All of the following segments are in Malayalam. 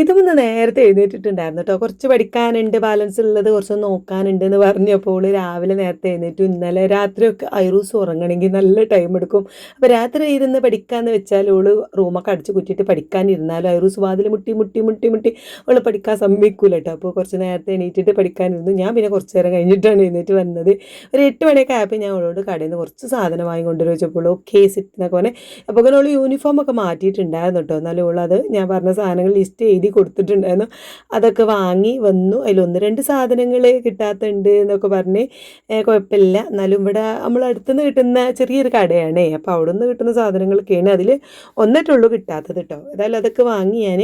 ഇതുമൊന്ന് നേരത്തെ എഴുന്നേറ്റിട്ടുണ്ടായിരുന്നു കേട്ടോ. കുറച്ച് പഠിക്കാനുണ്ട്, ബാലൻസ് ഉള്ളത് കുറച്ച് നോക്കാനുണ്ട് എന്ന് പറഞ്ഞപ്പോൾ രാവിലെ നേരത്തെ എഴുന്നേറ്റു. ഇന്നലെ രാത്രിയൊക്കെ ഐറൂസ് ഉറങ്ങണമെങ്കിൽ നല്ല ടൈം എടുക്കും. അപ്പോൾ രാത്രി ഇരുന്ന് പഠിക്കാമെന്ന് വെച്ചാൽ ഓള് റൂമൊക്കെ അടിച്ച് കുറ്റിയിട്ട് പഠിക്കാനിരുന്നാലും ഐറൂസ് വാതിൽ മുട്ടി മുട്ടി മുട്ടി മുട്ടി ഓള് പഠിക്കാൻ സമ്മതിക്കൂല കേട്ടോ. അപ്പോൾ കുറച്ച് നേരത്തെ എണീറ്റിട്ട് പഠിക്കാനിരുന്നു. ഞാൻ പിന്നെ കുറച്ച് നേരം കഴിഞ്ഞിട്ടാണ് എഴുന്നേറ്റ് വന്നത്. ഒരു 8 മണിയൊക്കെ ആയപ്പോൾ ഞാൻ അവളോട് കടയിൽ നിന്ന് കുറച്ച് സാധനം വാങ്ങിക്കൊണ്ടുവരും വെച്ചപ്പോൾ ഓക്കെ സിറ്റ് എന്നൊക്കെ പറഞ്ഞ് അപ്പോൾ അങ്ങനെ ഓൾ യൂണിഫോമൊക്കെ മാറ്റിയിട്ടുണ്ടായിരുന്നു കേട്ടോ. എന്നാലും ഓളത് ഞാൻ പറഞ്ഞ സാധനങ്ങൾ ലിസ്റ്റ് എഴുതി കൊടുത്തിട്ടുണ്ടായിരുന്നു. അതൊക്കെ വാങ്ങി വന്നു. അതിലൊന്ന് രണ്ട് സാധനങ്ങൾ കിട്ടാത്തുണ്ട് എന്നൊക്കെ പറഞ്ഞ് കുഴപ്പമില്ല, എന്നാലും ഇവിടെ നമ്മൾ അടുത്തുനിന്ന് കിട്ടുന്ന ചെറിയൊരു കടയാണേ, അപ്പോൾ അവിടെ നിന്ന് കിട്ടുന്ന സാധനങ്ങളൊക്കെയാണ് അതിൽ ഒന്നിട്ടുള്ളൂ കിട്ടാത്തത് കേട്ടോ. ഏതായാലും അതൊക്കെ വാങ്ങി ഞാൻ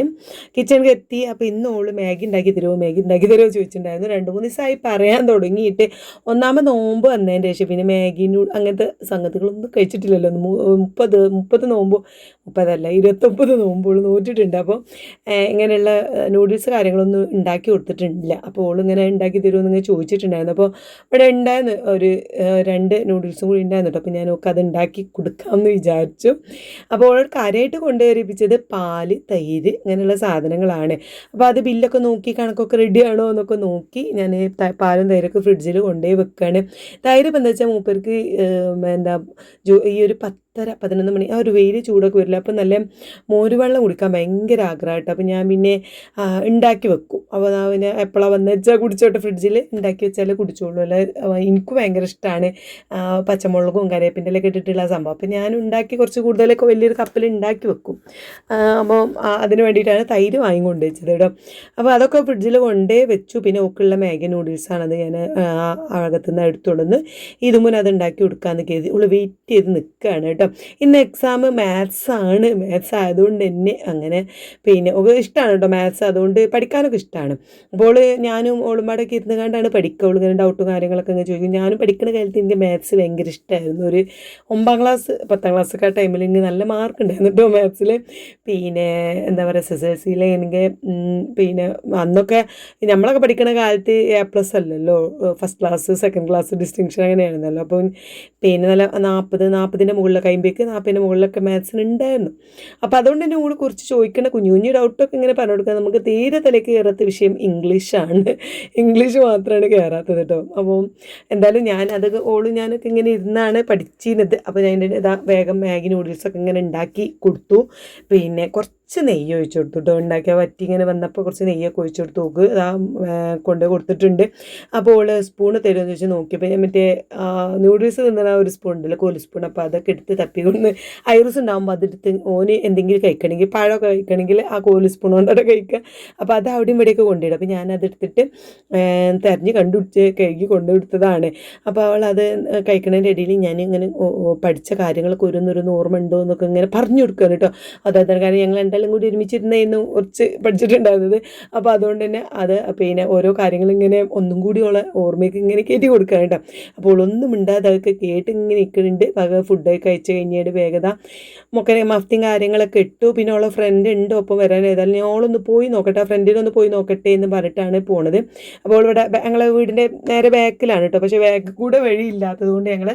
കിച്ചണിൽ എത്തി. അപ്പോൾ ഇന്ന് ഓള് മാഗി ഉണ്ടാക്കി തരുമോ മാഗി ഉണ്ടാക്കി തരുമോ ചോദിച്ചിട്ടുണ്ടായിരുന്നു. 2-3 ദിവസമായി പറയാൻ തുടങ്ങിയിട്ട്. ഒന്നാമത് നോമ്പ് വന്നതിൻ്റെ ശേഷം പിന്നെ മാഗിനു അങ്ങനത്തെ സംഗതികളൊന്നും കഴിച്ചിട്ടില്ലല്ലോ. 30 നോമ്പ്, 30 29 നോമ്പുകൾ നോറ്റിട്ടുണ്ട്. അപ്പോൾ ഇങ്ങനെയുള്ള നൂഡിൽസ് കാര്യങ്ങളൊന്നും ഉണ്ടാക്കി കൊടുത്തിട്ടില്ല. അപ്പോൾ ഓളിങ്ങനെ ഉണ്ടാക്കി തരുമെന്ന് ഇങ്ങനെ ചോദിച്ചിട്ടുണ്ടായിരുന്നു. അപ്പോൾ ഇവിടെ ഉണ്ടായിരുന്നു ഒരു 2 നൂഡിൽസും കൂടി ഉണ്ടായിരുന്നു കേട്ടോ. അപ്പോൾ ഞാൻ ഒക്കെ അത് ഉണ്ടാക്കി കൊടുക്കാമെന്ന് വിചാരിച്ചു. അപ്പോൾ ഓൾ കാര്യമായിട്ട് കൊണ്ടുവരിപ്പിച്ചത് പാല്, തൈര് ഇങ്ങനെയുള്ള സാധനങ്ങളാണ്. അപ്പോൾ അത് ബില്ലൊക്കെ നോക്കി കണക്കൊക്കെ റെഡിയാണോ എന്നൊക്കെ നോക്കി ഞാൻ പാലും തൈരൊക്കെ ഫ്രിഡ്ജിൽ കൊണ്ടുപോയി വെക്കുകയാണ്. തൈര് ഇപ്പം എന്താ വെച്ചാൽ മൂപ്പർക്ക് എന്താ ഈ ഒരു 10-11 മണി ആ ഒരു വെയിൽ ചൂടൊക്കെ വരില്ല, അപ്പം നല്ല മോരുവെള്ളം കുടിക്കാൻ ഭയങ്കര ആഗ്രഹമായിട്ട്. അപ്പം ഞാൻ പിന്നെ ഉണ്ടാക്കി വെക്കും. അപ്പോൾ പിന്നെ എപ്പോഴാണ് വന്നു വെച്ചാൽ കുടിച്ചോട്ടെ, ഫ്രിഡ്ജിൽ ഉണ്ടാക്കി വെച്ചാൽ കുടിച്ചോളൂ. അല്ല എനിക്ക് ഭയങ്കര ഇഷ്ടമാണ് പച്ചമുളകും കറിവേപ്പിൻ്റെ എല്ലാം ഇട്ടിട്ടുള്ള സംഭവം. അപ്പം ഞാൻ ഉണ്ടാക്കി കുറച്ച് കൂടുതലൊക്കെ വലിയൊരു കപ്പിൽ ഉണ്ടാക്കി വെക്കും. അപ്പോൾ അതിന് വേണ്ടിയിട്ടാണ് തൈര് വാങ്ങിക്കൊണ്ട് വെച്ചത് കേട്ടോ. അപ്പോൾ അതൊക്കെ ഫ്രിഡ്ജിൽ കൊണ്ടേ വെച്ചു. പിന്നെ ഒക്കെയുള്ള മാഗി നൂഡിൽസാണത് ഞാൻ അകത്തുനിന്ന് എടുത്തുകൊണ്ടുവന്ന് ഇതുമുൻ അത് ഉണ്ടാക്കി കൊടുക്കാമെന്ന് കരുതി ഉള്ള വെയിറ്റ് ചെയ്ത് നിൽക്കുകയാണ് കേട്ടോ. ഇന്ന് എക്സാം മാത്സ് ആയതുകൊണ്ട് തന്നെ അങ്ങനെ പിന്നെ ഇഷ്ടമാണ് കേട്ടോ മാത്സ്, അതുകൊണ്ട് പഠിക്കാനൊക്കെ ഇഷ്ടമാണ്. അപ്പോൾ ഞാനും ഓളുമ്പാടൊക്കെ ഇരുന്ന് കണ്ടാണ് പഠിക്കുക. ഇങ്ങനെ ഡൗട്ടും കാര്യങ്ങളൊക്കെ ഇങ്ങനെ ചോദിക്കും. ഞാനും പഠിക്കുന്ന കാലത്ത് എനിക്ക് മാത്സ് ഭയങ്കര ഇഷ്ടമായിരുന്നു. ഒരു 9ാം ക്ലാസ് 10ാം ക്ലാസ്സൊക്കെ ആ ടൈമിൽ എനിക്ക് നല്ല മാർക്ക് ഉണ്ടായിരുന്നു കേട്ടോ മാത്സിൽ. പിന്നെ എന്താ പറയുക SSLC എനിക്ക് പിന്നെ അന്നൊക്കെ നമ്മളൊക്കെ പഠിക്കുന്ന കാലത്ത് A+ അല്ലല്ലോ, first class second class distinction അങ്ങനെയായിരുന്നല്ലോ. അപ്പോൾ പിന്നെ നല്ല 40-40ൻ്റെ മുകളിലൊക്കെ 50-40ൻ്റെ മുകളിലൊക്കെ മാത്സിന് ഉണ്ടായിരുന്നു. അപ്പോൾ അതുകൊണ്ട് തന്നെ കൂടെ കുറച്ച് ചോദിക്കേണ്ട കുഞ്ഞു കുഞ്ഞു ഡൗട്ടൊക്കെ ഇങ്ങനെ പറഞ്ഞു കൊടുക്കുക. നമുക്ക് തീരെ തലേക്ക് കയറാത്ത വിഷയം ഇംഗ്ലീഷാണ്. ഇംഗ്ലീഷ് മാത്രമാണ് കയറാത്തത് കേട്ടോ. അപ്പോൾ എന്തായാലും ഞാനതൊക്കെ ഞാനൊക്കെ ഇങ്ങനെ ഇരുന്നാണ് പഠിച്ചിരുന്നത്. അപ്പോൾ ഞാൻ ഇതാ വേഗം മാഗി നൂഡിൽസൊക്കെ ഇങ്ങനെ ഉണ്ടാക്കി കൊടുത്തു. പിന്നെ കുറച്ച് നെയ്യ് ഒഴിച്ചു കൊടുത്തു കേട്ടോ. ഉണ്ടാക്കിയാൽ വറ്റി ഇങ്ങനെ വന്നപ്പോൾ കുറച്ച് നെയ്യൊക്കെ ഒഴിച്ചു കൊടുത്തു. നോക്ക് ഇതാ കൊണ്ട് കൊടുത്തിട്ടുണ്ട്. അപ്പോൾ സ്പൂണ് തരുമെന്ന് ചോദിച്ച് നോക്കിയപ്പോൾ ഞാൻ മറ്റേ നൂഡിൽസ് തിന്നുന്ന ഒരു സ്പൂൺ ഉണ്ടല്ലോ, കോലി സ്പൂൺ, അപ്പോൾ അതൊക്കെ എടുത്ത് തപ്പിക്കൊണ്ട് ഐറൂസ് ഉണ്ടാകുമ്പോൾ അതെടുത്ത് ഓന് എന്തെങ്കിലും കഴിക്കണമെങ്കിൽ പഴമൊക്കെ കഴിക്കണമെങ്കിൽ ആ കോലി സ്പൂൺ കൊണ്ടൊക്കെ കഴിക്കുക. അപ്പോൾ അത് അവിടെയും ഇവിടെയൊക്കെ കൊണ്ടിടും. അപ്പോൾ ഞാനതെടുത്തിട്ട് തെരഞ്ഞ് കണ്ടുപിടിച്ച് കഴുകി കൊണ്ടുകൊടുത്തതാണ്. അപ്പോൾ അവൾ അത് കഴിക്കണതിൻ്റെ ഇടയിൽ ഞാൻ ഇങ്ങനെ പഠിച്ച കാര്യങ്ങളൊക്കെ ഓരോന്നോരോന്ന് ഓർമ്മ ഉണ്ടോ എന്നൊക്കെ ഇങ്ങനെ പറഞ്ഞു കൊടുക്കുകയാണ് കേട്ടോ. അതായത് കാരണം ഞങ്ങൾ രണ്ടാളും കൂടി ഒരുമിച്ചിരുന്നായിരുന്നു കുറച്ച് പഠിച്ചിട്ടുണ്ടായിരുന്നത്. അപ്പോൾ അതുകൊണ്ട് തന്നെ അത് പിന്നെ ഓരോ കാര്യങ്ങളിങ്ങനെ ഒന്നും കൂടി ഉള്ള ഓർമ്മയ്ക്ക് ഇങ്ങനെ കയറ്റി കൊടുക്കുക കേട്ടോ. അപ്പോൾ ഒന്നും ഉണ്ടാതെ അതൊക്കെ കേട്ട് ഇങ്ങനെ നിൽക്കുന്നുണ്ട്. ഫുഡൊക്കെ കഴിച്ച് കഴിഞ്ഞിട്ട് വേഗത മൊക്കെ മഫ്തിയും കാര്യങ്ങളൊക്കെ ഇട്ടു. പിന്നെ ഉള്ള ഫ്രണ്ട് ഉണ്ട് ഒപ്പം വരാൻ. ഏതായാലും ഞങ്ങളൊന്ന് പോയി നോക്കട്ടെ, ഫ്രണ്ടിനൊന്ന് പോയി നോക്കട്ടെ എന്ന് പറഞ്ഞിട്ടാണ് പോണത്. അപ്പോൾ ഇവിടെ ഞങ്ങളെ വീടിൻ്റെ നേരെ ബാക്കിലാണ് കേട്ടോ. പക്ഷേ ബാക്ക് കൂടെ വഴിയില്ലാത്തത് കൊണ്ട് ഞങ്ങൾ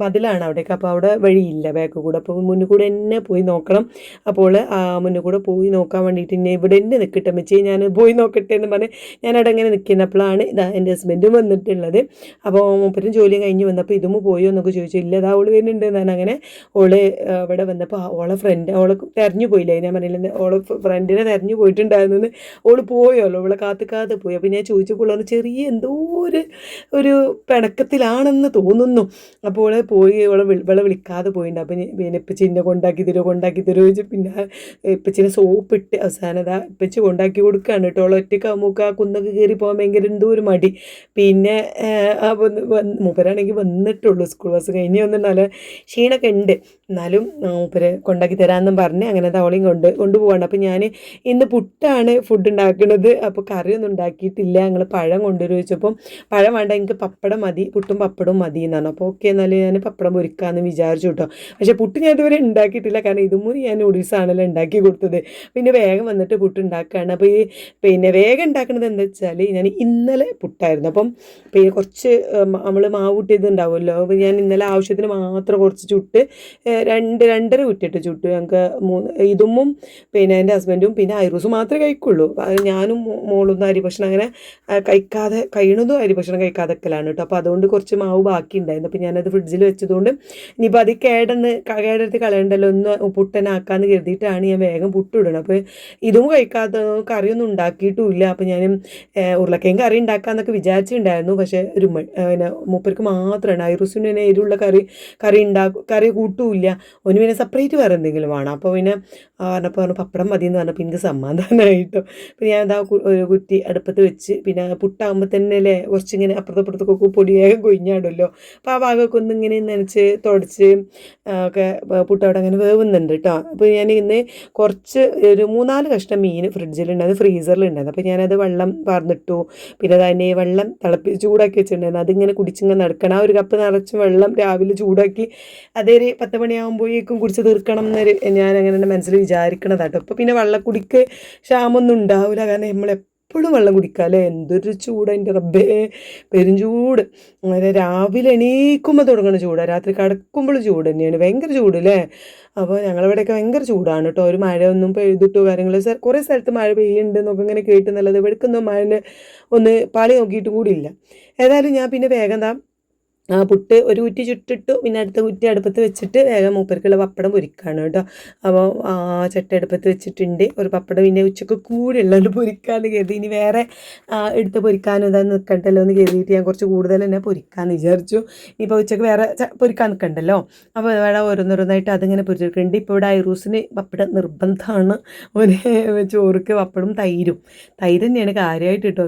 മതിലാണ് അവിടേക്ക്. അപ്പോൾ അവിടെ വഴിയില്ല ബാക്ക് കൂടെ. അപ്പോൾ മുന്നിൽ കൂടെ തന്നെ പോയി നോക്കണം. അപ്പോൾ മുന്നിൽ കൂടെ പോയി നോക്കാൻ വേണ്ടിയിട്ട് എന്നെ ഇവിടെ തന്നെ നിൽക്കട്ടെ വെച്ച് ഞാൻ പോയി നോക്കട്ടെ എന്ന് പറഞ്ഞ് ഞാനവിടെ ഇങ്ങനെ നിൽക്കുന്നപ്പോഴാണ് ഇതാ എൻ്റെ ഹസ്ബൻഡും വന്നിട്ടുള്ളത്. അപ്പോൾ മൂപ്പരും ജോലിയും കഴിഞ്ഞ് വന്നപ്പോൾ ഇതും പോയോ എന്നൊക്കെ ചോദിച്ചു. ഇല്ല, അതാ അവൾ വരുന്നുണ്ട് എന്നാണ്. അങ്ങനെ ഓള് ഇവിടെ വന്നപ്പോൾ ഓളെ ഫ്രണ്ട് ഓളെ തെരഞ്ഞു പോയില്ലേ, ഞാൻ പറഞ്ഞില്ല ഓളെ ഫ്രണ്ടിനെ തെരഞ്ഞു പോയിട്ടുണ്ടായിരുന്നു. ഓള് പോയല്ലോ, അവളെ കാത്ത് പോയി. അപ്പോൾ ഞാൻ ചോദിച്ചപ്പോൾ ഓള് ചെറിയ എന്തോ ഒരു പിണക്കത്തിലാണെന്ന് തോന്നുന്നു. അപ്പോൾ ഓളെ പോയി ഇവളെ വിളിക്കാതെ പോയിട്ടുണ്ട്. അപ്പം പിന്നെ ഇപ്പച്ചിനെ കൊണ്ടാക്കി തരുമോ ചോദിച്ചു. പിന്നെ ഇപ്പച്ചിനെ സോപ്പിട്ട് അവസാനം അതാ ഇപ്പച്ചി കൊണ്ടാക്കി കൊടുക്കുകയാണ് കേട്ടോ. ഓളെ ഒറ്റയ്ക്ക് നമുക്ക് ആ കുന്നൊക്കെ കയറി പോകാൻ ഭയങ്കര എന്തോ ഒരു മടി. പിന്നെ മൂപ്പരാണെങ്കിൽ വന്നിട്ടുള്ളൂ, സ്കൂൾ ബസ് കഴിഞ്ഞ് വന്നിട്ട് നല്ല ക്ഷീണമൊക്കെ ഉണ്ട്. എന്നാലും മൂപ്പര് കൊണ്ടാക്കി തരാമെന്നും പറഞ്ഞ് അങ്ങനെ തവളയും കൊണ്ടുപോവാണ്. അപ്പോൾ ഞാൻ ഇന്ന് പുട്ടാണ് ഫുഡ് ഉണ്ടാക്കുന്നത്. അപ്പോൾ കറിയൊന്നും ഉണ്ടാക്കിയിട്ടില്ല. ഞങ്ങൾ പഴം കൊണ്ടുവരും ചോദിച്ചപ്പം പഴം വേണ്ട, എനിക്ക് പപ്പടം മതി, പുട്ടും പപ്പടവും മതി എന്നാണ്. അപ്പോൾ ഓക്കെ എന്നാലും ഞാൻ പപ്പടം പൊരിക്കാമെന്ന് വിചാരിച്ചു കേട്ടോ. പക്ഷേ പുട്ട് ഞാൻ ഇതുവരെ ഉണ്ടാക്കിയിട്ടില്ല, കാരണം ഇതും ഞാൻ നൂഡിൽസ് ആണല്ലോ ഉണ്ടാക്കി ഉണ്ടാക്കി കൊടുത്തത്. പിന്നെ വേഗം വന്നിട്ട് പുട്ടുണ്ടാക്കുകയാണ്. അപ്പോൾ ഈ പിന്നെ വേഗം ഉണ്ടാക്കുന്നത് എന്താ വെച്ചാൽ ഞാൻ ഇന്നലെ പുട്ടായിരുന്നു. അപ്പം പിന്നെ കുറച്ച് നമ്മൾ മാവ് കൂട്ടിയത് ഉണ്ടാവുമല്ലോ. അപ്പോൾ ഞാൻ ഇന്നലെ ആവശ്യത്തിന് മാത്രം കുറച്ച് ചുട്ട് രണ്ടര കുറ്റിയിട്ട് ചുട്ടു. ഞങ്ങൾക്ക് ഇതുമ്മും പിന്നെ എൻ്റെ ഹസ്ബൻഡും പിന്നെ ഐറൂസും മാത്രമേ കഴിക്കുള്ളൂ. ഞാനും മോളൊന്നും അരി ഭക്ഷണം അങ്ങനെ കഴിയണതും അരി ഭക്ഷണം കഴിക്കാതെക്കലാണ് കേട്ടോ. അപ്പോൾ അതുകൊണ്ട് കുറച്ച് മാവ് ബാക്കി ഉണ്ടായിരുന്നു. അപ്പോൾ ഞാനത് ഫ്രിഡ്ജിൽ വെച്ചതുകൊണ്ട് ഇനിയിപ്പോൾ അത് കേടെടുത്ത് കളയണ്ടല്ലോ, ഒന്ന് പുട്ടനാക്കാമെന്ന് കരുതിയിട്ടാണ് ഞാൻ വേഗം പുട്ടിടണം. അപ്പോൾ ഇതും കഴിക്കാതെ കറിയൊന്നും ഉണ്ടാക്കിയിട്ടുമില്ല. അപ്പോൾ ഞാൻ ഉരുളക്കിഴങ്ങ് കറി ഉണ്ടാക്കാമെന്നൊക്കെ വിചാരിച്ചിട്ടുണ്ടായിരുന്നു. പക്ഷേ പിന്നെ മൂപ്പർക്ക് മാത്രമാണ് ഐറൂസിന് പിന്നെ എരിവുള്ള കറി കൂട്ടുമില്ല. ഒന്ന് പിന്നെ സെപ്പറേറ്റ് വേറെ എന്തെങ്കിലും വേണം. അപ്പോൾ പിന്നെ പറഞ്ഞപ്പോൾ പപ്പടം മതി എന്ന് പറഞ്ഞപ്പോൾ എനിക്ക് സമാധാനമായിട്ടോ. പിന്നെ ഞാൻ എന്താ ഒരു കുറ്റി അടുപ്പത്ത് വെച്ച്, പിന്നെ പുട്ടാകുമ്പോൾ തന്നെ അല്ലേ കുറച്ചിങ്ങനെ അപ്പുറത്തപ്പുറത്തൊക്കെ പൊടിയേകം കൊഴിഞ്ഞാടുമല്ലോ. അപ്പോൾ ആ ഭാഗമൊക്കെ ഒന്നിങ്ങനെ നനച്ച് തുടച്ച് ഒക്കെ പുട്ടവിടെ അങ്ങനെ വേവുന്നുണ്ട് കേട്ടോ. അപ്പോൾ ഞാൻ ഇന്ന് കുറച്ച് ഒരു 3-4 കഷ്ണം മീൻ ഫ്രിഡ്ജിലുണ്ടായിരുന്നു, ഫ്രീസറിലുണ്ടായിരുന്നു. അപ്പോൾ ഞാനത് വെള്ളം പാർന്നിട്ടു. പിന്നെ അതിനെ വെള്ളം ചൂടാക്കി വെച്ചിട്ടുണ്ടായിരുന്നു. അതിങ്ങനെ കുടിച്ചിങ്ങനെ നടക്കണം. ആ ഒരു കപ്പ് നിറച്ച് വെള്ളം രാവിലെ ചൂടാക്കി അതൊരു 10 മണിയാകുമ്പോഴേക്കും കുടിച്ച് തീർക്കണം എന്നൊരു ഞാനങ്ങനെ മനസ്സിൽ വിചാരിക്കണതാട്ടോ. അപ്പോൾ പിന്നെ വെള്ളക്കുടിക്ക് ക്ഷാമൊന്നും ഉണ്ടാവില്ല. കാരണം നമ്മളെപ്പോഴും വെള്ളം കുടിക്കുക അല്ലേ. എന്തൊരു ചൂടാണ് എൻ്റെ റബ്ബേ, പെരുംചൂട്. അങ്ങനെ രാവിലെ എണീക്കുമ്പോൾ തുടങ്ങുന്ന ചൂടാണ്, രാത്രി കിടക്കുമ്പോൾ ചൂട് തന്നെയാണ്, ഭയങ്കര ചൂട് അല്ലേ. അപ്പോൾ ഞങ്ങളിവിടെയൊക്കെ ഭയങ്കര ചൂടാണ് കേട്ടോ. ഒരു മഴയൊന്നും പെയ്തിട്ടോ കാര്യങ്ങൾ കുറേ സ്ഥലത്ത് മഴ പെയ്യുന്നുണ്ട് എന്നൊക്കെ ഇങ്ങനെ കേട്ടുന്നല്ലത് ഇവിടേക്കൊന്നും മഴ ഒന്ന് പാളി നോക്കിയിട്ടും കൂടി ഇല്ല. ഏതായാലും ഞാൻ പിന്നെ വേഗം പുട്ട് ഒരു കുറ്റി ചുട്ടിട്ടു. പിന്നെ അടുത്ത കുറ്റി അടുപ്പത്ത് വെച്ചിട്ട് വേഗം മൂപ്പർക്കുള്ള പപ്പടം പൊരിക്കുകയാണ് കേട്ടോ. അപ്പോൾ ചട്ട അടുപ്പത്ത് വെച്ചിട്ടുണ്ട്. ഒരു പപ്പടം പിന്നെ ഉച്ചക്ക് കൂടി ഉള്ളത് പൊരിക്കാമെന്ന് കരുതി. ഇനി വേറെ എടുത്ത് പൊരിക്കാനും ഇതാ നിൽക്കണ്ടല്ലോ എന്ന് കരുതിയിട്ട് ഞാൻ കുറച്ച് കൂടുതൽ തന്നെ പൊരിക്കാമെന്ന് വിചാരിച്ചു. ഇനിയിപ്പോൾ ഉച്ചക്ക് വേറെ പൊരിക്കാൻ നിൽക്കണ്ടല്ലോ. അപ്പോൾ ഇവിടെ ഓരോന്നോരോന്നായിട്ട് അതിങ്ങനെ പൊരിച്ചിട്ടുണ്ട്. ഇപ്പോൾ ഇവിടെ ഐറൂസിന് പപ്പടം നിർബന്ധമാണ്. ഒരു ചോറുക്ക് പപ്പടും തൈര് തന്നെയാണ് കാര്യമായിട്ട് കേട്ടോ.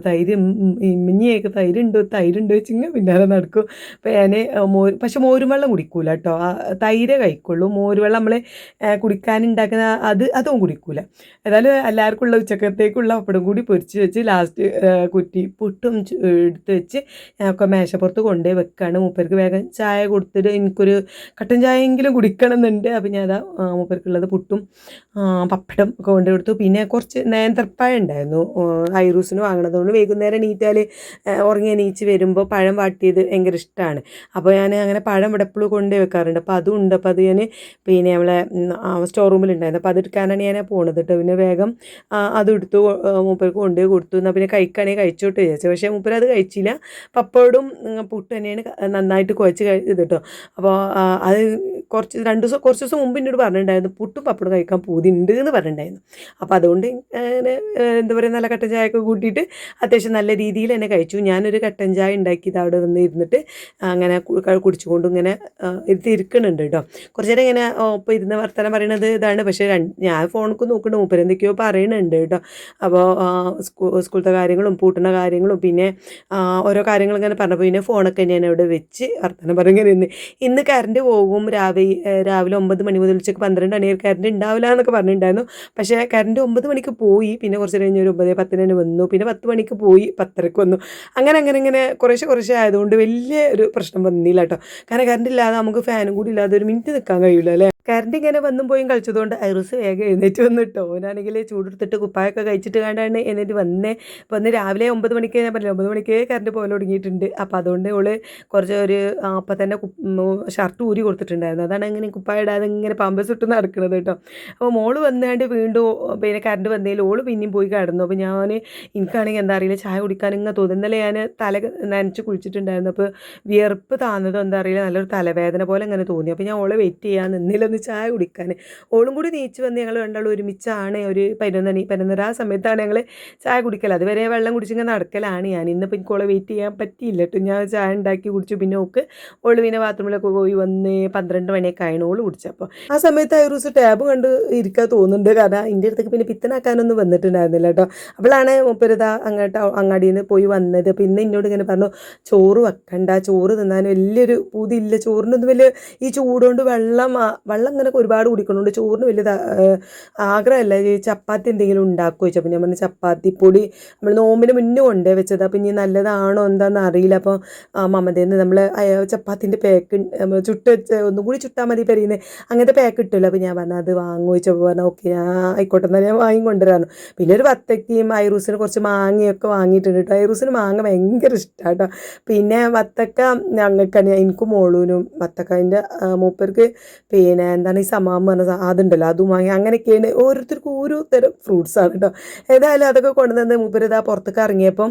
ഇമ്മിഞ്ഞിയൊക്കെ തൈരുണ്ടോ വെച്ചിങ്ങനെ പിന്നാലെ നടക്കും. അപ്പോൾ ഞാൻ പക്ഷെ മോരും വെള്ളം കുടിക്കൂല കേട്ടോ. തൈര് കഴിക്കുള്ളൂ. മോര് വെള്ളം നമ്മൾ കുടിക്കാനുണ്ടാക്കുന്ന അതും കുടിക്കൂല. ഏതായാലും എല്ലാവർക്കും ഉള്ള ഉച്ചക്കത്തേക്കുള്ള പപ്പടം കൂടി പൊരിച്ച് വെച്ച് ലാസ്റ്റ് കുറ്റി പുട്ടും എടുത്ത് വെച്ച് ഞങ്ങൾക്ക് മേശപ്പുറത്ത് കൊണ്ടുപോയി വെക്കുകയാണ്. മൂപ്പർക്ക് വേഗം ചായ കൊടുത്തിട്ട് എനിക്കൊരു കട്ടൻ ചായയെങ്കിലും കുടിക്കണം എന്നുണ്ട്. അപ്പോൾ ഞാൻ മൂപ്പർക്കുള്ളത് പുട്ടും പപ്പടം ഒക്കെ കൊണ്ടുപോയി കൊടുത്തു. പിന്നെ കുറച്ച് നേന്ത്രപ്പഴം ഉണ്ടായിരുന്നു ഐറൂസിന് വാങ്ങണതുകൊണ്ട് വൈകുന്നേരം എണീറ്റാൽ ഉറങ്ങി എണീച്ച് വരുമ്പോൾ പഴം വാട്ടിയത് ഭയങ്കര ഇഷ്ടമാണ്. അപ്പോൾ ഞാൻ അങ്ങനെ പഴം ഇവിടെ എപ്പോഴും കൊണ്ടുപോയി വെക്കാറുണ്ട്. അപ്പോൾ അതും ഉണ്ട്. അപ്പോൾ അത് ഞാൻ പിന്നെ നമ്മളെ സ്റ്റോർ റൂമിലുണ്ടായിരുന്നു. അപ്പോൾ അതെടുക്കാനാണ് ഞാൻ പോകുന്നത് കേട്ടോ. പിന്നെ വേഗം അതെടുത്തു മൂപ്പർക്ക് കൊണ്ടുപോയി കൊടുത്തു. എന്നാൽ പിന്നെ കഴിക്കുകയാണെങ്കിൽ കഴിച്ചോട്ട് വിചാരിച്ചു. പക്ഷേ മൂപ്പർ അത് കഴിച്ചില്ല. പപ്പടവും പുട്ട് തന്നെയാണ് നന്നായിട്ട് കുഴച്ച് കേട്ടോ. അപ്പോൾ അത് കുറച്ച് ദിവസം മുമ്പ് എന്നോട് പറഞ്ഞിട്ടുണ്ടായിരുന്നു പുട്ടും പപ്പടും കഴിക്കാൻ പൂതിയുണ്ട് എന്ന് പറഞ്ഞിട്ടുണ്ടായിരുന്നു. അപ്പോൾ അതുകൊണ്ട് അങ്ങനെ എന്താ പറയുക, നല്ല കട്ടൻ ചായയൊക്കെ കൂട്ടിയിട്ട് അത്യാവശ്യം നല്ല രീതിയിൽ തന്നെ കഴിച്ചു. ഞാനൊരു കട്ടൻ ചായ ഉണ്ടാക്കിയത് അവിടെ വന്ന് ഇരുന്നിട്ട് അങ്ങനെ കുടിച്ചുകൊണ്ടും ഇങ്ങനെ ഇരിക്കുന്നുണ്ട് കേട്ടോ. കുറച്ച് നേരം ഇങ്ങനെ ഇപ്പോൾ ഇരുന്ന് വർത്തമാനം പറയണത് ഇതാണ്. പക്ഷേ ഞാൻ ഫോണിലേക്ക് നോക്കുന്നുണ്ട്, മൂപ്പര് എന്തൊക്കെയോ പറയുന്നുണ്ട് കേട്ടോ. അപ്പോൾ സ്കൂളത്തെ കാര്യങ്ങളും പൂട്ടുന്ന കാര്യങ്ങളും പിന്നെ ഓരോ കാര്യങ്ങൾ ഇങ്ങനെ പറഞ്ഞപ്പോൾ പിന്നെ ഫോണൊക്കെ ഞാൻ അവിടെ വെച്ച് വർത്തമാനം പറയുന്നത്. ഇന്ന് കറണ്ട് പോകും, രാവിലെ 9 മണി മുതൽ ഉച്ചയ്ക്ക് 12 മണി വരെ കറണ്ട് ഉണ്ടാവില്ല എന്നൊക്കെ പറഞ്ഞിട്ടുണ്ടായിരുന്നു. പക്ഷേ കറണ്ട് 9 മണിക്ക് പോയി. പിന്നെ കുറച്ച് കഴിഞ്ഞ് ഒരു 9:10 വന്നു. പിന്നെ 10 മണിക്ക് പോയി, 10:30 വന്നു. അങ്ങനെ കുറേശ്ശെ ആയതുകൊണ്ട് വലിയ ഒരു പ്രശ്നം വന്നില്ല കേട്ടോ. കാരണം കറണ്ട് ഇല്ലാതെ നമുക്ക് ഫാനും കൂടി ഇല്ലാതെ ഒരു മിനിറ്റ് നിൽക്കാൻ കഴിയില്ല അല്ലേ. കറണ്ട് ഇങ്ങനെ വന്നും പോയും കളിച്ചതുകൊണ്ട് ഐറൂസ് വേഗം എഴുന്നേറ്റ് വന്നു കേട്ടോ. ഓനാണെങ്കിൽ ചൂടെടുത്തിട്ട് കുപ്പായൊക്കെ കഴിച്ചിട്ട് കണ്ടാണ് എഴുന്നേറ്റ് വന്ന് രാവിലെ 9 മണിക്ക് ഞാൻ പറഞ്ഞില്ല, 9 മണിക്ക് കറണ്ട് പോലെ തുടങ്ങിയിട്ടുണ്ട്. അപ്പോൾ അതുകൊണ്ട് ഓള് കുറച്ച് അപ്പം തന്നെ ഷർട്ട് ഊരി കൊടുത്തിട്ടുണ്ടായിരുന്നു. അതാണ് ഇങ്ങനെ കുപ്പായ ഇടാതെ ഇങ്ങനെ പാമ്പേഴ്സ് ഇട്ട് നടക്കുന്നത് കേട്ടോ. അപ്പോൾ മോള് വന്നാണ്ട് വീണ്ടും പിന്നെ കറണ്ട് വന്നതിൽ ഓള് പിന്നെയും പോയി കിടന്നു. അപ്പോൾ എനിക്കാണെങ്കിൽ എന്താ അറിയില്ല, ചായ കുടിക്കാൻ ഇങ്ങനെ തോന്നുന്നു. ഇന്നലെ ഞാൻ തല നനച്ച് കുളിച്ചിട്ടുണ്ടായിരുന്നു. അപ്പോൾ വിയർപ്പ് താന്നതോ എന്താ അറിയില്ല, നല്ലൊരു തലവേദന പോലെ ഇങ്ങനെ തോന്നി. അപ്പോൾ ഞാൻ ഓളെ വെയിറ്റ് ചെയ്യാൻ നിന്നില്ല ചായ കുടിക്കാൻ. ഓളും കൂടി നീച്ച് വന്ന് ഞങ്ങൾ രണ്ടാളും ഒരുമിച്ചാണ് ഒരു 11 ആ സമയത്താണ് ഞങ്ങൾ ചായ കുടിക്കൽ. അതുവരെ വെള്ളം കുടിച്ചിങ്ങനെ നടക്കലാണ് ഞാൻ. ഇന്നിപ്പോൾ എനിക്ക് ഓളെ വെയിറ്റ് ചെയ്യാൻ പറ്റിയില്ല കേട്ടോ. ഞാൻ ചായ ഉണ്ടാക്കി കുടിച്ചു. പിന്നെ ഓള് പിന്നെ ബാത്റൂമിലൊക്കെ പോയി വന്ന് 12 മണിയൊക്കെ ആയിരുന്നു ഓള് കുടിച്ചപ്പോൾ. ആ സമയത്ത് ഐറൂസ് ടാബ് കണ്ട് ഇരിക്കാൻ തോന്നുന്നുണ്ട്. കാരണം എൻ്റെ അടുത്തേക്ക് പിന്നെ പിത്തനാക്കാനൊന്നും വന്നിട്ടുണ്ടായിരുന്നില്ല കേട്ടോ. അപ്പോഴാണ് മൂപ്പരിതാ അങ്ങാടിയിൽ നിന്ന് പോയി വന്നത്. അപ്പോൾ ഇന്ന് എന്നോട് ഇങ്ങനെ പറഞ്ഞു, ചോറ് വെക്കണ്ട, ചോറ് തിന്നാൻ വലിയൊരു പൂതിയില്ല, ചോറിനൊന്നും വലിയ ഈ ചൂടുകൊണ്ട് വെള്ളം വെള്ളം ഇങ്ങനെ ഒരുപാട് കുടിക്കണോണ്ട് ചോറിന് വലിയ ആഗ്രഹമല്ല. ഈ ചപ്പാത്തി എന്തെങ്കിലും ഉണ്ടാക്കുമോ ചോദിച്ചാൽ, അപ്പോൾ ഞാൻ പറഞ്ഞു ചപ്പാത്തി പൊടി നമ്മൾ നോമ്പിന് മുന്നേ കൊണ്ടേ വെച്ചത്, അപ്പോൾ ഇനി നല്ലതാണോ എന്താണെന്ന് അറിയില്ല. അപ്പോൾ മമതേന്ന് നമ്മൾ ചപ്പാത്തിൻ്റെ പാക്ക് ചുട്ട് വെച്ച് ഒന്നും കൂടി ചുട്ടാൽ മതി പെരിയുന്നത്, അങ്ങനത്തെ പാക്ക് കിട്ടുമല്ലോ. അപ്പോൾ ഞാൻ പറഞ്ഞു അത് വാങ്ങുമോ ചോദിച്ചപ്പോൾ പറഞ്ഞു ഓക്കെ ഞാൻ ആയിക്കോട്ടെ എന്നാൽ ഞാൻ വാങ്ങിക്കൊണ്ടുവരാను. പിന്നെ ഒരു വത്തക്കയും ഐറൂസിന് കുറച്ച് മാങ്ങയൊക്കെ വാങ്ങിയിട്ടുണ്ട് കേട്ടോ. ഐറൂസിന് മാങ്ങ ഭയങ്കര ഇഷ്ടമാണ് കേട്ടോ. പിന്നെ വത്തക്ക ഞങ്ങൾക്കാണ്, എനിക്കും മോളൂനും വത്തക്കൻ്റെ മൂപ്പർക്ക് പിന്നെ എന്താണ് ഈ സമാം പറഞ്ഞ അതുണ്ടല്ലോ അതും വാങ്ങി. അങ്ങനെയൊക്കെയാണ് ഓരോരുത്തർക്കും ഓരോ തരം ഫ്രൂട്ട്സാണ് കേട്ടോ. ഏതായാലും അതൊക്കെ കൊണ്ടുവന്ന് മൂപ്പര് ഇതാ പുറത്തേക്ക് ഇറങ്ങിയപ്പം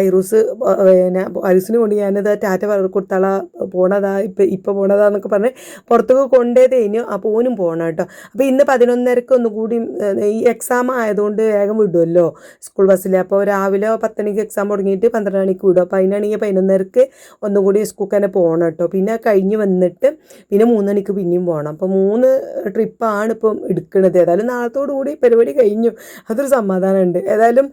ഐറൂസ് പിന്നെ ഐറൂസിന് കൊണ്ട് ഞാനിത് ടാറ്റ കൊടുത്താളാ പോണതാ ഇപ്പം പോണതാന്നൊക്കെ പറഞ്ഞ് പുറത്തേക്ക് കൊണ്ടേത് കഴിഞ്ഞു. അപ്പോൾ ഓനും പോകണം കേട്ടോ. അപ്പോൾ ഇന്ന് 11:30 ഒന്നുകൂടി ഈ എക്സാം ആയതുകൊണ്ട് വേഗം വിടുമല്ലോ സ്കൂൾ ബസ്സിൽ. അപ്പോൾ രാവിലെ 10 മണിക്ക് എക്സാം തുടങ്ങിയിട്ട് 12 മണിക്ക് വിടും. അപ്പോൾ അതിനാണെങ്കിൽ 11:30 ഒന്നും കൂടി സ്കൂൾക്ക് തന്നെ പോകണം കേട്ടോ. പിന്നെ കഴിഞ്ഞ് വന്നിട്ട് പിന്നെ 3 മണിക്ക് പിന്നെയും പോകണം. അപ്പോൾ 3 ട്രിപ്പാണ് ഇപ്പം എടുക്കുന്നത്. ഏതായാലും നാളത്തോടു കൂടി പരിപാടി കഴിഞ്ഞു, അതൊരു സമാധാനമുണ്ട്. ഏതായാലും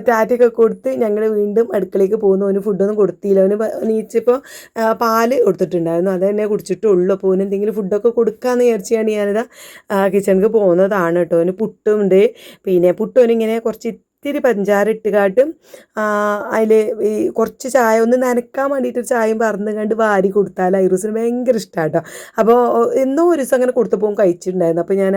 ടാറ്റയൊക്കെ കൊടുത്ത് ഞങ്ങൾ വീണ്ടും അടുക്കളയ്ക്ക് പോകുന്നു. അവന് ഫുഡൊന്നും കൊടുത്തില്ല. അവന് നീച്ചപ്പോൾ പാല് കൊടുത്തിട്ടുണ്ടായിരുന്നു, അത് തന്നെ കുടിച്ചിട്ടുള്ളൂ. അപ്പോൾ അവന് എന്തെങ്കിലും ഫുഡൊക്കെ കൊടുക്കാമെന്ന് വിചാരിച്ചാണ് ഞാനിതാ കിച്ചണിക്ക് പോകുന്നതാണ് കേട്ടോ. അവന് പുട്ടുണ്ട്. പിന്നെ പുട്ടവനിങ്ങനെ കുറച്ച് ഇത്തിരി പഞ്ചാര ഇട്ടുകാട്ട് അതിൽ ഈ കുറച്ച് ചായ ഒന്ന് നനക്കാൻ വേണ്ടിയിട്ട് ചായയും പറന്ന് കണ്ട് വാരി കൊടുത്താൽ ഐറൂസിന് ഭയങ്കര ഇഷ്ടമാണ് കേട്ടോ. അപ്പോൾ എന്നോ ഒരു ദിവസം അങ്ങനെ കൊടുത്തപ്പോൾ കഴിച്ചിട്ടുണ്ടായിരുന്നു. അപ്പോൾ ഞാൻ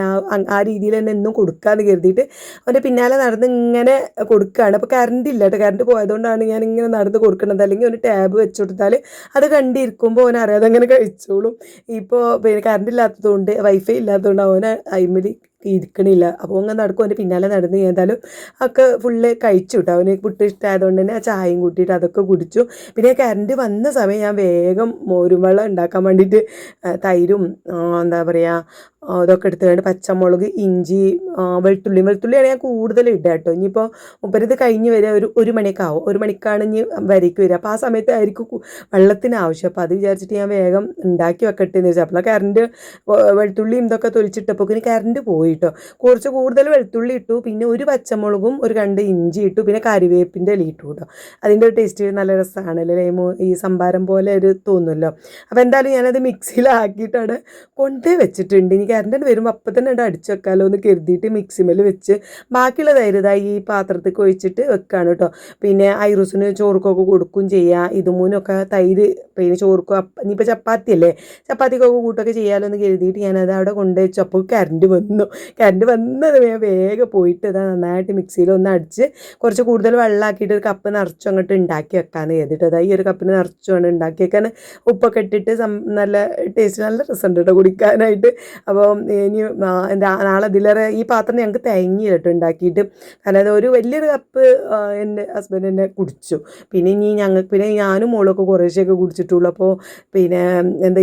ആ രീതിയിൽ തന്നെ എന്നും കൊടുക്കാമെന്ന് കരുതിയിട്ട് അവൻ്റെ പിന്നാലെ നടന്ന് ഇങ്ങനെ കൊടുക്കുകയാണ്. അപ്പോൾ കറണ്ട് ഇല്ല കേട്ടോ, കറണ്ട് പോയതുകൊണ്ടാണ് ഞാൻ ഇങ്ങനെ നടന്ന് കൊടുക്കുന്നത്. അല്ലെങ്കിൽ ഒരു ടാബ് വെച്ച് കൊടുത്താൽ അത് കണ്ടിരിക്കുമ്പോൾ അവൻ അറിയാതെ അങ്ങനെ കഴിച്ചോളും. ഇപ്പോൾ പിന്നെ കറണ്ട് ഇല്ലാത്തതുകൊണ്ട് വൈഫൈ ഇല്ലാത്തതുകൊണ്ട് അവന് അയിമലി ഇരിക്കണില്ല. അപ്പോൾ അങ്ങനെ നടക്കും. അവൻ്റെ പിന്നാലെ നടന്ന് ഏതായാലും ഒക്കെ ഫുള്ള് കഴിച്ചു കേട്ടോ. അവന് പുട്ട് ഇഷ്ടമായതുകൊണ്ട് തന്നെ ആ ചായയും കൂട്ടിയിട്ട് അതൊക്കെ കുടിച്ചു. പിന്നെ കറണ്ട് വന്ന സമയം ഞാൻ വേഗം മോരും വെള്ളം ഉണ്ടാക്കാൻ വേണ്ടിയിട്ട് തൈരും എന്താ പറയുക അതൊക്കെ എടുത്തുകൊണ്ട് പച്ചമുളക്, ഇഞ്ചി, വെളുത്തുള്ളിയാണ് ഞാൻ കൂടുതൽ ഇടുക കേട്ടോ. ഇനിയിപ്പോൾ മുപ്പരിത് കഴിഞ്ഞ് വരിക ഒരു മണിയൊക്കെ ആവും. 1 മണിക്കാണ് ഇനി വരയ്ക്ക് വരിക. അപ്പോൾ ആ സമയത്ത് ആയിരിക്കും വെള്ളത്തിന് ആവശ്യം. അപ്പോൾ അത് വിചാരിച്ചിട്ട് ഞാൻ വേഗം ഉണ്ടാക്കി വെക്കട്ടെ എന്ന് വെച്ചാൽ അപ്പോൾ കറണ്ട് വെളുത്തുള്ളിയും ഇതൊക്കെ തൊലിച്ചിട്ടപ്പോൾ പിന്നെ കറണ്ട് പോയി കേട്ടോ. കുറച്ച് കൂടുതൽ വെളുത്തുള്ളി ഇട്ടു, പിന്നെ ഒരു പച്ചമുളകും ഒരു 2 ഇഞ്ചി ഇട്ടു, പിന്നെ കറിവേപ്പിൻ്റെ ഇല ഇട്ടു കേട്ടോ. അതിൻ്റെ ഒരു ടേസ്റ്റ് നല്ല രസമാണല്ലേ, ഈ സംഭാരം പോലെ ഒരു തോന്നുമല്ലോ. അപ്പോൾ എന്തായാലും ഞാനത് മിക്സിയിലാക്കിയിട്ടാണ് കൊണ്ടേ വെച്ചിട്ടുണ്ട്. ഇനി കറണ്ട് വരുമ്പോൾ അപ്പം തന്നെ അടിച്ചു വെക്കാമല്ലോ എന്ന് കരുതിയിട്ട് മിക്സിമേൽ വെച്ച് ബാക്കിയുള്ള തൈരുതായി ഈ പാത്രത്തിൽ ഒഴിച്ചിട്ട് വെക്കുകയാണ് കേട്ടോ. പിന്നെ ഐറൂസിന് ചോറുക്കൊക്കെ കൊടുക്കും ചെയ്യാം. ഇതുമൂന്നൊക്കെ തൈര് പിന്നെ ചോറുക്കോ ഇനിയിപ്പോൾ ചപ്പാത്തി അല്ലേ, ചപ്പാത്തിക്കൊക്കെ കൂട്ടൊക്കെ ചെയ്യാമല്ലോ എന്ന് കരുതിയിട്ട് ഞാനത് അവിടെ കൊണ്ടുവച്ചു. അപ്പോൾ കറണ്ട് വന്നത് ഞാൻ വേഗം പോയിട്ട് അത് നന്നായിട്ട് മിക്സിയിൽ ഒന്ന് അടിച്ച് കുറച്ച് കൂടുതൽ വെള്ളമാക്കിയിട്ട് ഒരു കപ്പ് നിറച്ചും അങ്ങോട്ട് ഉണ്ടാക്കി വെക്കാമെന്ന് കരുതിയിട്ട് അതാ ഈ ഒരു കപ്പിന് നിറച്ചുമാണ് ഉണ്ടാക്കി വെക്കാൻ. ഉപ്പൊക്കെ ഇട്ടിട്ട് നല്ല ടേസ്റ്റ് നല്ല രസമുണ്ട് കേട്ടോ കുടിക്കാനായിട്ട്. അപ്പോൾ ഇനി നാളെ ഇതിലേറെ ഈ പാത്രം ഞങ്ങൾക്ക് തേങ്ങി കേട്ടോ ഉണ്ടാക്കിയിട്ട്, കാരണം അത് ഒരു വലിയൊരു കപ്പ് എൻ്റെ ഹസ്ബൻഡ് തന്നെ കുടിച്ചു. പിന്നെ ഇനി പിന്നെ ഞാനും മോളൊക്കെ കുറേശ്ശെയൊക്കെ കുടിച്ചിട്ടുള്ളൂ. അപ്പോൾ പിന്നെ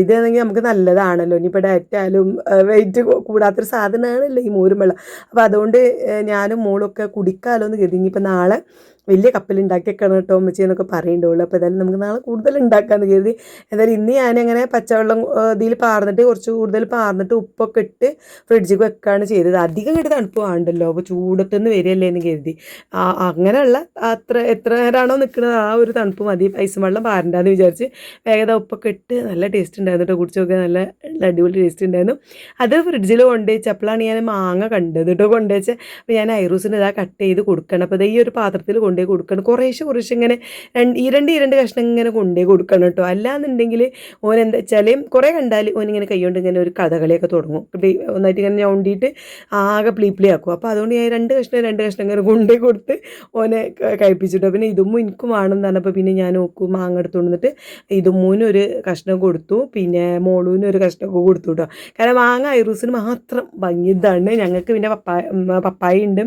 ഇതാണെങ്കിൽ നമുക്ക് നല്ലതാണല്ലോ. ഇനിയിപ്പോൾ ഡയറ്റായാലും വെയിറ്റ് കൂടാത്തൊരു സാധനമാണല്ലോ ഈ മോരും വെള്ളം. അപ്പോൾ അതുകൊണ്ട് ഞാനും മോളൊക്കെ കുടിക്കാമല്ലോ എന്ന് കരുതി. ഇനിയിപ്പോൾ നാളെ വലിയ കപ്പലുണ്ടാക്കി വെക്കണം കേട്ടോ അമ്മച്ചി എന്നൊക്കെ പറയുന്നുള്ളൂ. അപ്പോൾ ഏതായാലും നമുക്ക് നാളെ കൂടുതൽ ഉണ്ടാക്കാമെന്ന് കരുതി. എന്തായാലും ഇന്ന് ഞാനങ്ങനെ പച്ചവെള്ളം ഇതിൽ പാർന്നിട്ട് കുറച്ച് കൂടുതൽ പാർന്നിട്ട് ഉപ്പൊക്കെ ഇട്ട് ഫ്രിഡ്ജിൽ വെക്കുകയാണ് ചെയ്തത്. അധികം ഇങ്ങോട്ട് തണുപ്പ് വേണ്ടല്ലോ, അപ്പോൾ ചൂടത്തുനിന്ന് വരികയല്ലേ എന്ന് കരുതി. അങ്ങനെയുള്ള എത്ര നേരമാണോ നിൽക്കുന്നത് ആ ഒരു തണുപ്പ് മതി, ഐസും വെള്ളം പാരണ്ടെന്ന് വിചാരിച്ച് വേഗത ഉപ്പൊക്കെ ഇട്ട് നല്ല ടേസ്റ്റ് ഉണ്ടായിരുന്നു കേട്ടോ. കുടിച്ച് നോക്കിയാൽ നല്ല അടിപൊളി ടേസ്റ്റ് ഉണ്ടായിരുന്നു. അത് ഫ്രിഡ്ജിൽ കൊണ്ടുവച്ചപ്പോഴാണ് ഞാൻ മാങ്ങ കണ്ടത് കേട്ടോ കൊണ്ടുവച്ച്. അപ്പോൾ ഞാൻ ഐറൂസിന് ഇതാ കട്ട് ചെയ്ത് കൊടുക്കണം. അപ്പോൾ ഈ ഒരു പാത്രത്തിൽ കൊണ്ടുപോയി കൊടുക്കണം. കുറേശ്ശെ ഇങ്ങനെ രണ്ട് കഷ്ണം ഇങ്ങനെ കൊണ്ടുപോയി കൊടുക്കണം കേട്ടോ. അല്ലാന്നുണ്ടെങ്കിൽ ഓൻ എന്താ വെച്ചാൽ കുറേ കണ്ടാൽ ഓനിങ്ങനെ കൈകൊണ്ട് ഇങ്ങനെ ഒരു കഥകളിയൊക്കെ തുടങ്ങും. ഒന്നായിട്ട് ഇങ്ങനെ ഞൗണ്ടിയിട്ട് ആകെ പ്ലീപ്ലി ആക്കും. അപ്പോൾ അതുകൊണ്ട് ഞാൻ രണ്ട് കഷ്ണം ഇങ്ങനെ കൊണ്ടുപോയി കൊടുത്ത് ഓനെ കഴിപ്പിച്ചിട്ടോ. പിന്നെ ഇതുമ്മ എനിക്കും വേണമെന്ന് പറഞ്ഞപ്പോൾ പിന്നെ ഞാൻ നോക്കും മാങ്ങ എടുത്തു കൊണ്ടിട്ട് ഇതുമ്മൂനും ഒരു കഷ്ണം കൊടുത്തു, പിന്നെ മോളൂനും ഒരു കഷ്ണമൊക്കെ കൊടുത്തു കേട്ടോ. കാരണം മാങ്ങ ഐറൂസിന് മാത്രം ഭംഗിതാണ്. ഞങ്ങൾക്ക് പിന്നെ പപ്പായ ഉണ്ട്,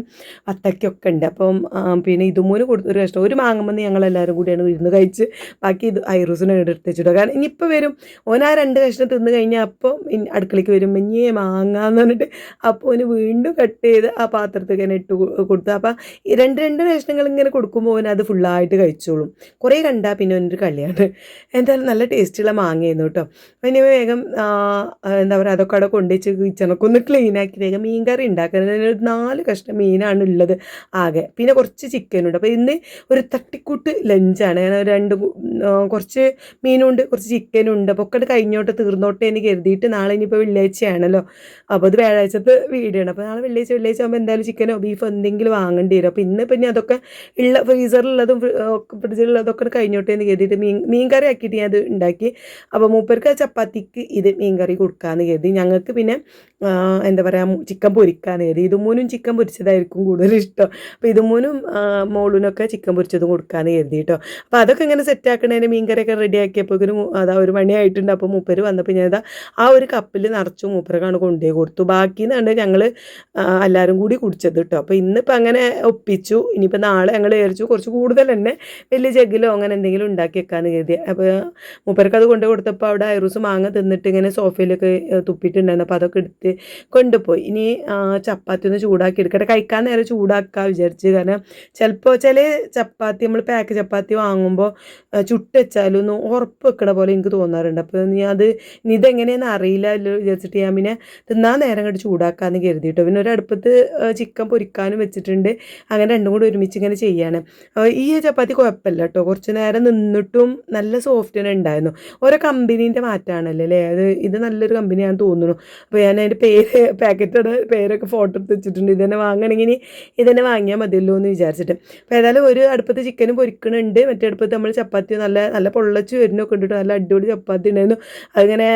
വത്തക്കൊക്കെ ഉണ്ട്. അപ്പം പിന്നെ ഇതുമൂന്ന് കൊടുത്തു ഒരു കഷ്ണം. ഒരു മാങ്ങുമ്പോൾ ഞങ്ങളെല്ലാവരും കൂടിയാണ് ഇരുന്ന് കഴിച്ച് ബാക്കി ഐറൂസിനെ എടുത്ത് വെച്ചിട്ടോ. കാരണം ഇനിയിപ്പോൾ വരും ഓൻ ആ 2 കഷ്ണം തിന്ന് കഴിഞ്ഞാൽ അപ്പോൾ അടുക്കളയ്ക്ക് വരും. ഇനി മാങ്ങാന്ന് പറഞ്ഞിട്ട് അപ്പോൾ ഓന് വീണ്ടും കട്ട് ചെയ്ത് ആ പാത്രത്തിൽ തന്നെ ഇട്ട് കൊടുത്തു. അപ്പം ഈ രണ്ട് കഷ്ണങ്ങൾ ഇങ്ങനെ കൊടുക്കുമ്പോൾ ഓന് അത് ഫുള്ളായിട്ട് കഴിച്ചോളും. കുറേ കണ്ടാൽ പിന്നെ ഓനൊരു കളിയാണ്. എന്തായാലും നല്ല ടേസ്റ്റുള്ള മാങ്ങയായിരുന്നു കേട്ടോ. പിന്നെ വേഗം എന്താ പറയുക അതൊക്കെ അവിടെ കൊണ്ടുവച്ച് കിച്ചണൊക്കെ ഒന്ന് ക്ലീനാക്കി വേഗം മീൻ കറി ഉണ്ടാക്കുന്നത്. ഒരു 4 കഷ്ണം മീനാണ് ഉള്ളത് ആകെ. പിന്നെ കുറച്ച് ചിക്കനുണ്ട്. അപ്പോൾ ഇന്ന് ഒരു തട്ടിക്കൂട്ട് ലഞ്ചാണ്. ഞാൻ കുറച്ച് മീനുണ്ട്, കുറച്ച് ചിക്കനും ഉണ്ട്. അപ്പോൾ ഒക്കെ കഴിഞ്ഞോട്ടെ തീർന്നോട്ടെ എന്ന് കരുതിയിട്ട് നാളെ ഇനിയിപ്പോൾ വെള്ളിയാഴ്ചയാണല്ലോ. അപ്പോൾ അത് വ്യാഴാഴ്ചത്തെ വീഡിയോ ആണ്. അപ്പോൾ നാളെ വെള്ളിയാഴ്ച ആകുമ്പോൾ എന്തായാലും ചിക്കനോ ബീഫോ എന്തെങ്കിലും വാങ്ങേണ്ടി വരും. അപ്പോൾ ഇന്ന് പിന്നെ അതൊക്കെ ഉള്ള ഫ്രീസറിലുള്ളതും ഫ്രിഡ്ജിലുള്ളതൊക്കെ കഴിഞ്ഞോട്ടെ എന്ന് കരുതിയിട്ട് മീൻ കറി ആക്കിയിട്ട് ഞാൻ അത് ഉണ്ടാക്കി. അപ്പോൾ മൂപ്പർക്ക് ചപ്പാത്തിക്ക് ഇത് മീൻ കറി കൊടുക്കാമെന്ന് കരുതി. ഞങ്ങൾക്ക് പിന്നെ എന്താ പറയുക ചിക്കൻ പൊരിക്കാമെന്ന് കരുതി. ഇതുമൂന്നും ചിക്കൻ പൊരിച്ചതായിരിക്കും കൂടുതൽ ഇഷ്ടം. അപ്പോൾ ഇതുമൂന്നും മോളൂനൊക്കെ ചിക്കൻ പൊരിച്ചതും കൊടുക്കാമെന്ന് കരുതി കേട്ടോ. അപ്പോൾ അതൊക്കെ ഇങ്ങനെ സെറ്റാക്കണേന് മീൻ കറിയൊക്കെ റെഡി ആക്കിയപ്പോൾ അതാ 1 മണിയായിട്ടുണ്ട്. അപ്പോൾ മൂപ്പര് വന്നപ്പോൾ ഞാൻ ആ ഒരു കപ്പിൽ നിറച്ചു മൂപ്പരക്കാണ് കൊണ്ടുപോയി കൊടുത്തു. ബാക്കിന്ന് കണ്ട് ഞങ്ങൾ എല്ലാവരും കൂടി കുടിച്ചത് കേട്ടോ. അപ്പോൾ ഇന്നിപ്പോൾ അങ്ങനെ ഒപ്പിച്ചു. ഇനിയിപ്പോൾ നാളെ ഞങ്ങൾ വിചാരിച്ചു കുറച്ച് കൂടുതൽ തന്നെ വലിയ ജഗ്ഗിലോ അങ്ങനെ എന്തെങ്കിലും ഉണ്ടാക്കി വെക്കാമെന്ന് കരുതി. അപ്പോൾ മൂപ്പർക്ക് അത് കൊണ്ടുപോയി കൊടുത്തപ്പോൾ അവിടെ ഐറൂസ് മാങ്ങ തിന്നിട്ട് ഇങ്ങനെ സോഫയിലൊക്കെ തുപ്പിയിട്ടുണ്ടായിരുന്നു. അപ്പോൾ അതൊക്കെ എടുത്ത് കൊണ്ടുപോയി. ഇനി ചപ്പാത്തി ഒന്ന് ചൂടാക്കി എടുക്കട്ടെ. കഴിക്കാൻ നേരം ചൂടാക്കാൻ വിചാരിച്ച്. കാരണം ചിലപ്പോൾ ചില ചപ്പാത്തി നമ്മൾ പാക്ക് ചപ്പാത്തി വാങ്ങുമ്പോൾ ചുട്ട് വെച്ചാലും ഒന്ന് ഉറപ്പ് വെക്കണ പോലെ എനിക്ക് തോന്നാറുണ്ട്. അപ്പോൾ ഇതെങ്ങനെയാണെന്ന് അറിയില്ലല്ലോ വിചാരിച്ചിട്ട് ഞാൻ പിന്നെ തിന്നാൻ നേരം കണ്ട് ചൂടാക്കാമെന്ന് കരുതിയിട്ടോ. പിന്നെ ഒരു അടുപ്പത്ത് ചിക്കൻ പൊരിക്കാനും വെച്ചിട്ടുണ്ട്. അങ്ങനെ രണ്ടും കൂടി ഒരുമിച്ച് ഇങ്ങനെ ചെയ്യാണ്. ഈ ചപ്പാത്തി കുഴപ്പമില്ല കേട്ടോ. കുറച്ച് നേരം നിന്നിട്ടും നല്ല സോഫ്റ്റ് തന്നെ ഉണ്ടായിരുന്നു. ഓരോ കമ്പനീൻ്റെ മാറ്റമാണല്ലോ അല്ലേ. ഇത് നല്ലൊരു കമ്പനിയാണെന്ന് തോന്നുന്നു. അപ്പോൾ ഞാൻ അതിൻ്റെ പാക്കറ്റോടെ പേരൊക്കെ ഫോട്ടോ എടുത്ത് വെച്ചിട്ടുണ്ട്. ഇതന്നെ വാങ്ങണമെങ്കിൽ ഇതന്നെ വാങ്ങിയാൽ മതിയല്ലോ എന്ന് വിചാരിച്ചിട്ട്. അപ്പോൾ ഏതായാലും ഒരു അടുപ്പത്ത് ചിക്കനും പൊരിക്കണുണ്ട്. മറ്റേ അടുപ്പത്ത് നമ്മൾ ചപ്പാത്തി നല്ല പൊള്ളച്ച് വരുന്നൊക്കെ ഉണ്ട്. നല്ല അടിപൊളി ചപ്പാത്തി ഉണ്ടായിരുന്നു. അതിങ്ങനെ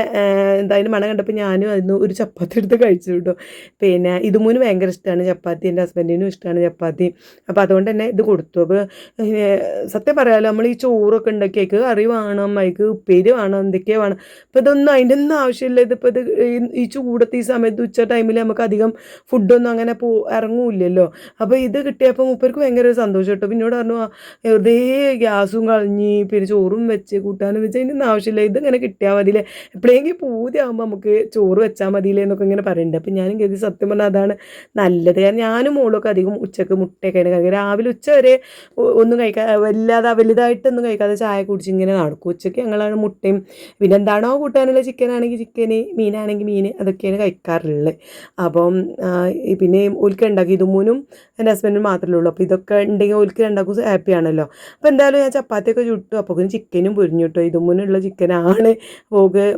എന്തായാലും മണം കണ്ടപ്പോൾ ഞാനും അതിന് ഒരു ചപ്പാത്തി എടുത്ത് കഴിച്ചു കേട്ടോ. പിന്നെ ഇതുമൂന്ന് ഭയങ്കര ഇഷ്ടമാണ് ചപ്പാത്തി. എൻ്റെ ഹസ്ബൻഡിനും ഇഷ്ടമാണ് ചപ്പാത്തി. അപ്പോൾ അതുകൊണ്ട് തന്നെ ഇത് കൊടുത്തു. അപ്പോൾ സത്യം പറയാമല്ലോ, നമ്മൾ ഈ ചോറൊക്കെ ഉണ്ടാക്കിയേക്ക് കറി വേണം, അതിക്ക് ഉപ്പേരി വേണം, എന്തൊക്കെയാണ് വേണം. അപ്പോൾ ഇതൊന്നും അതിൻ്റെ ഒന്നും ആവശ്യമില്ല. ഇതിപ്പോൾ ഈ ചൂടത്ത് ഈ സമയത്ത് ഉച്ച ടൈമിൽ നമുക്ക് അധികം ഫുഡൊന്നും അങ്ങനെ ഇറങ്ങൂല്ലല്ലോ. അപ്പോൾ ഇത് കിട്ടിയപ്പോൾ മൂപ്പർക്ക് ഭയങ്കര ഒരു സന്തോഷം കേട്ടോ. പിന്നോട് പറഞ്ഞു വെറുതെ ഗ്യാസും കളഞ്ഞ് പിന്നെ ചോറും വെച്ച് കൂട്ടാനും വെച്ച് അതിൻ്റെ ഒന്നും ആവശ്യമില്ല, ഇതിങ്ങനെ കിട്ടിയാൽ മതിയില്ലേ, എപ്പോഴെങ്കിലും പൂതി ആകുമ്പോൾ നമുക്ക് ചോറ് വെച്ചാൽ മതിയില്ലേ എന്നൊക്കെ ഇങ്ങനെ പറയുന്നുണ്ട്. അപ്പോൾ ഞാനും കരുതി സത്യം പറഞ്ഞാൽ അതാണ് നല്ലത്. കാരണം ഞാനും മോളൊക്കെ അധികം ഉച്ചക്ക് മുട്ടയൊക്കെയാണ് കഴിക്കുക. രാവിലെ ഉച്ച വരെ ഒന്നും വലുതായിട്ടൊന്നും കഴിക്കാതെ ചായ കുടിച്ച് ഇങ്ങനെ നടക്കും. ഉച്ചയ്ക്ക് ഞങ്ങളാണ് മുട്ടയും പിന്നെ എന്താണോ കൂട്ടാനുള്ള ചിക്കനാണെങ്കിൽ ചിക്കന്, മീനാണെങ്കിൽ മീൻ, അതൊക്കെയാണ് കഴിക്കാറുള്ളത്. അപ്പം പിന്നെ ഓൽക്ക് ഉണ്ടാക്കി ഇതുമൂന്നും എൻ്റെ ഹസ്ബൻഡിനും മാത്രമേ ഉള്ളൂ. അപ്പോൾ ഇതൊക്കെ ഉണ്ടെങ്കിൽ ഓൽക്ക് രണ്ടാക്കും ഹാപ്പിയാണല്ലോ. അപ്പോൾ എന്തായാലും ഞാൻ ചപ്പാത്തിയൊക്കെ ചുട്ടു. അപ്പോൾ ചിക്കനും പൊരിഞ്ഞു കേട്ടോ. ഇതുമൂന്നുള്ള ചിക്കനാണ്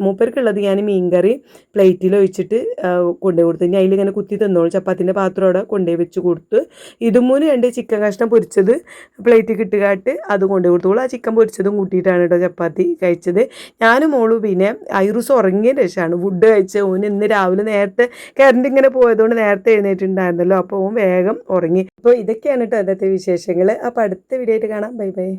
മൂപ്പർക്കുള്ളത്. ഞാൻ മീൻകറി പ്ലേറ്റിൽ ഒഴിച്ചിട്ട് കൊണ്ടുപോയി കൊടുത്തു. ഇനി അതിലിങ്ങനെ കുത്തി തന്നോളൂ. ചപ്പാത്തിൻ്റെ പാത്രം അവിടെ കൊണ്ടുപോയി വെച്ച് കൊടുത്തു. ഇതുമൂന്ന് രണ്ട് ചിക്കൻ കഷ്ണം പൊരിച്ചത് പ്ലേറ്റിൽ കിട്ടുകാട്ട് അത് കൊണ്ടുപോയി കൊടുത്തോളൂ. ആ ചിക്കൻ പൊരിച്ചതും കൂട്ടിയിട്ടാണ് കേട്ടോ ചപ്പാത്തി കഴിച്ചത്. ഞാനും മോളും പിന്നെ ഐറൂസ് ഉറങ്ങിയതിന് ശേഷമാണ് ഫുഡ് കഴിച്ചത്. ഓന് ഇന്ന് രാവിലെ നേരത്തെ കറണ്ട് ഇങ്ങനെ പോയതുകൊണ്ട് നേരത്തെ എഴുന്നേറ്റുണ്ടായിരുന്നല്ലോ. അപ്പോൾ ഓൻ വേഗം ഉറങ്ങി. അപ്പോൾ ഇതൊക്കെയാണ് കേട്ടോ ഇന്നത്തെ വിശേഷങ്ങൾ. അപ്പോൾ അടുത്ത വീഡിയോ ആയിട്ട് കാണാം. Bye bye.